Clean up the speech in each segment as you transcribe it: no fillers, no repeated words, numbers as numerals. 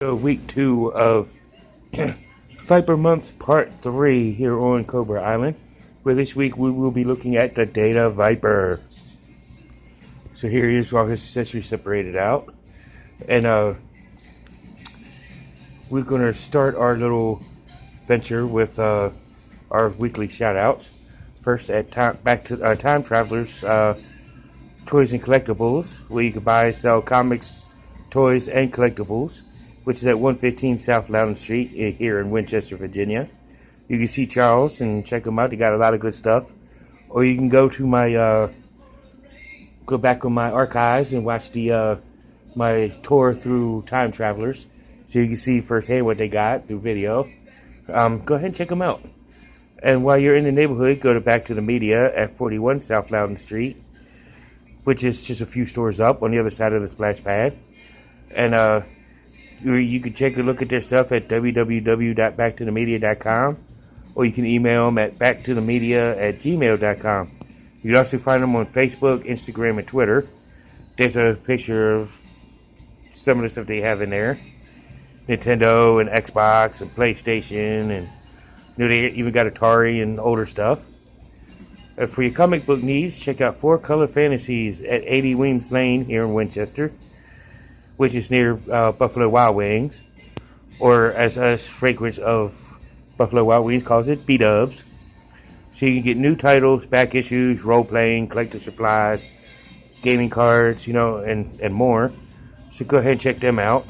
Week 2 of Viper Month Part 3 here on Cobra Island, where this week we will be looking at the Data Viper. So here he is with all his accessories separated out. And we're going to start our little venture with our weekly shout-outs. First at Time Travelers Toys and Collectibles, where you can buy and sell comics, toys, and collectibles, which is at 115 South Loudon Street here in Winchester, Virginia. You can see Charles and check him out. He got a lot of good stuff. Or you can go to my go back on my archives and watch the my tour through Time Travelers, so you can see firsthand what they got through video. Go ahead and check them out. And while you're in the neighborhood, go to Back to the Media at 41 South Loudon Street, which is just a few stores up on the other side of the splash pad. And you can take a look at their stuff at www.backtothemedia.com, or you can email them at backtothemedia@gmail.com. You can also find them on Facebook, Instagram, and Twitter. There's a picture of some of the stuff they have in there. Nintendo and Xbox and PlayStation, and they even got Atari and older stuff. For your comic book needs, check out 4 Color Fantasies at 80 Weems Lane here in Winchester, which is near Buffalo Wild Wings, or as us fragrance of Buffalo Wild Wings calls it, B-dubs. So you can get new titles, back issues, role-playing, collector supplies, gaming cards, and more. So go ahead and check them out.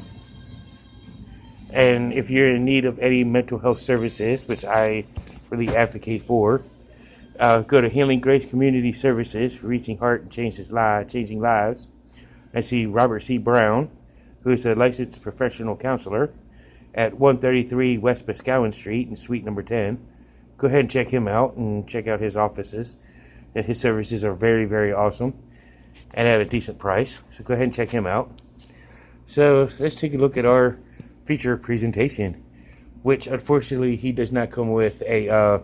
And if you're in need of any mental health services, which I really advocate for, go to Healing Grace Community Services for Reaching Heart and Changing Lives. I see Robert C. Brown, who is a licensed professional counselor at 133 West Boscawen Street in Suite number 10. Go ahead and check him out and check out his offices. And his services are very, very awesome and at a decent price. So go ahead and check him out. So let's take a look at our feature presentation, which unfortunately he does not come with a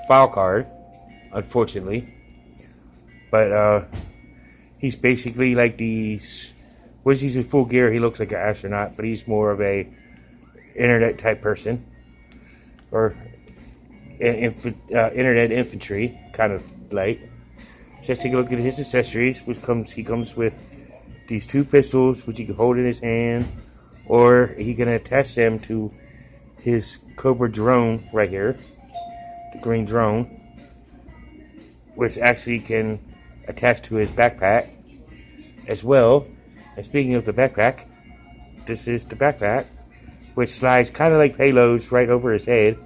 file card, unfortunately. But he's basically like these. When he's in full gear, he looks like an astronaut, but he's more of a internet type person, or internet infantry kind of like. Just take a look at his accessories, he comes with these 2 pistols, which he can hold in his hand, or he can attach them to his Cobra drone right here, the green drone, which actually can attach to his backpack as well. And speaking of the backpack, this is the backpack, which slides kind of like payloads right over his head.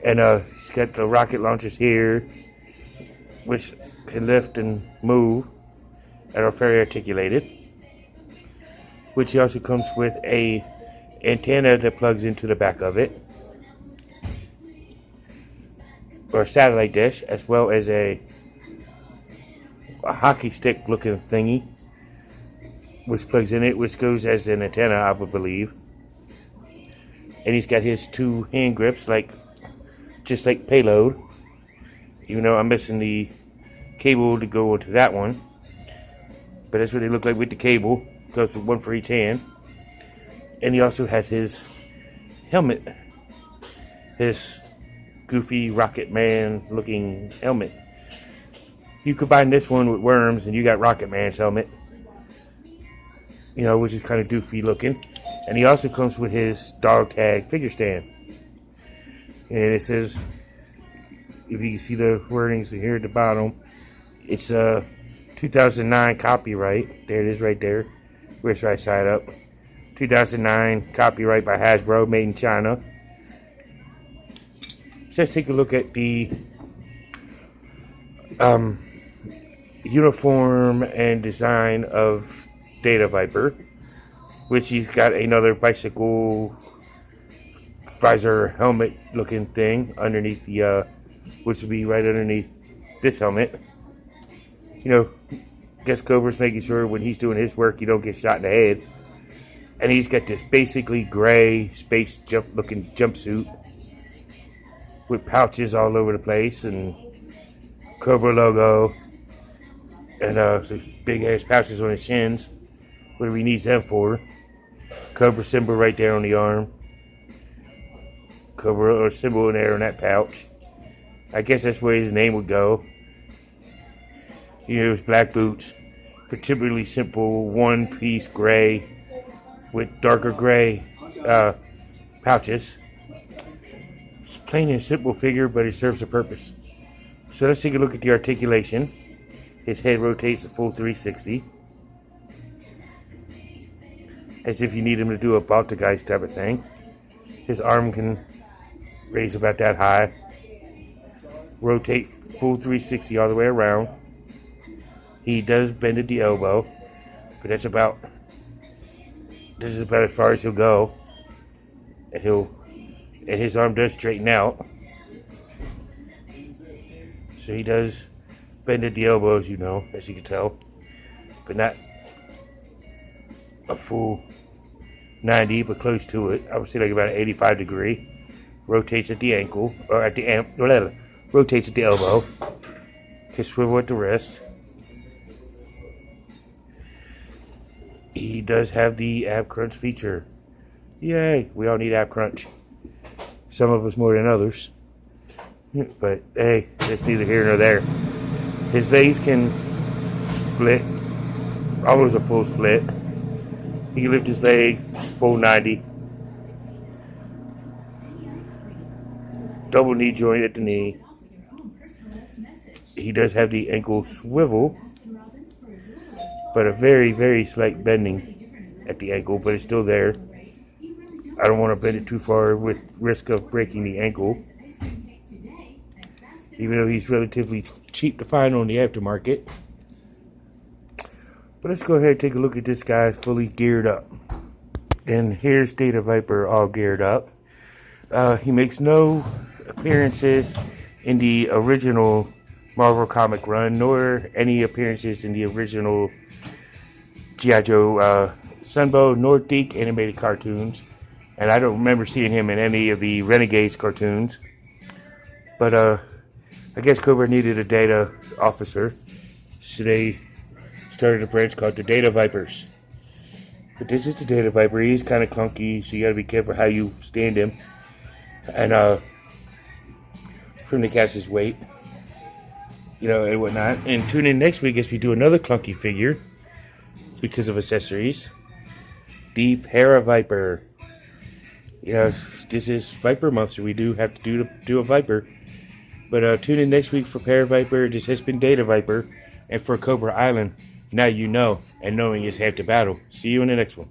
And he's got the rocket launchers here, which can lift and move and are very articulated. Which he also comes with a antenna that plugs into the back of it, or a satellite dish, as well as a hockey stick looking thingy which plugs in it, which goes as an antenna, I would believe. And he's got his 2 hand grips, just like payload, even though I'm missing the cable to go into that one. But that's what they look like with the cable. Goes with 1 for each hand. And he also has his helmet, his goofy Rocket Man looking helmet. You combine this one with Worms and you got Rocket Man's helmet, which is kind of doofy looking. And he also comes with his dog tag figure stand. And it says, if you can see the wordings here at the bottom, it's a 2009 copyright. There it is right there, where it's right side up. 2009 copyright by Hasbro, made in China. Let's take a look at the uniform and design of Data Viper, which he's got another bicycle visor helmet looking thing underneath the which would be right underneath this helmet. Guess Cobra's making sure when he's doing his work you don't get shot in the head. And he's got this basically gray space looking jumpsuit with pouches all over the place and Cobra logo and big ass pouches on his shins. whatever he needs them for. Cobra symbol right there on the arm. Cobra or symbol in there on that pouch. I guess that's where his name would go. His black boots. Particularly simple one-piece gray with darker gray pouches. It's plain and simple figure, but it serves a purpose. So let's take a look at the articulation. His head rotates a full 360. As if you need him to do a Baltageist type of thing. His arm can raise about that high. Rotate full 360 all the way around. He does bend at the elbow, but this is about as far as he'll go. And his arm does straighten out. So he does bend at the elbow, as you can tell, but not a full 90, but close to it. I would say like about an 85 degree. Rotates at the ankle, or at the rotates at the elbow. Can swivel at the wrist. He does have the ab crunch feature. Yay! We all need ab crunch. Some of us more than others. But hey, that's neither here nor there. His legs can split, almost a full split. He can lift his leg full 90. Double knee joint at the knee. He does have the ankle swivel, but a very, very slight bending at the ankle, but it's still there. I don't want to bend it too far with risk of breaking the ankle. Even though he's relatively cheap to find on the aftermarket. But let's go ahead and take a look at this guy fully geared up. And here's Data Viper all geared up. He makes no appearances in the original Marvel comic run, nor any appearances in the original G.I. Joe Sunbow, nor Deke animated cartoons. And I don't remember seeing him in any of the Renegades cartoons. But I guess Cobra needed a data officer, so they started a branch called the Data Vipers. But this is the Data Viper. He's kind of clunky, so you gotta be careful how you stand him. And from the catch his weight, and whatnot. And tune in next week as we do another clunky figure because of accessories. The Para Viper. This is Viper month, so we do have to do a Viper. But tune in next week for Para Viper. This has been Data Viper. And for Cobra Island, now you know, and knowing is half the battle. See you in the next one.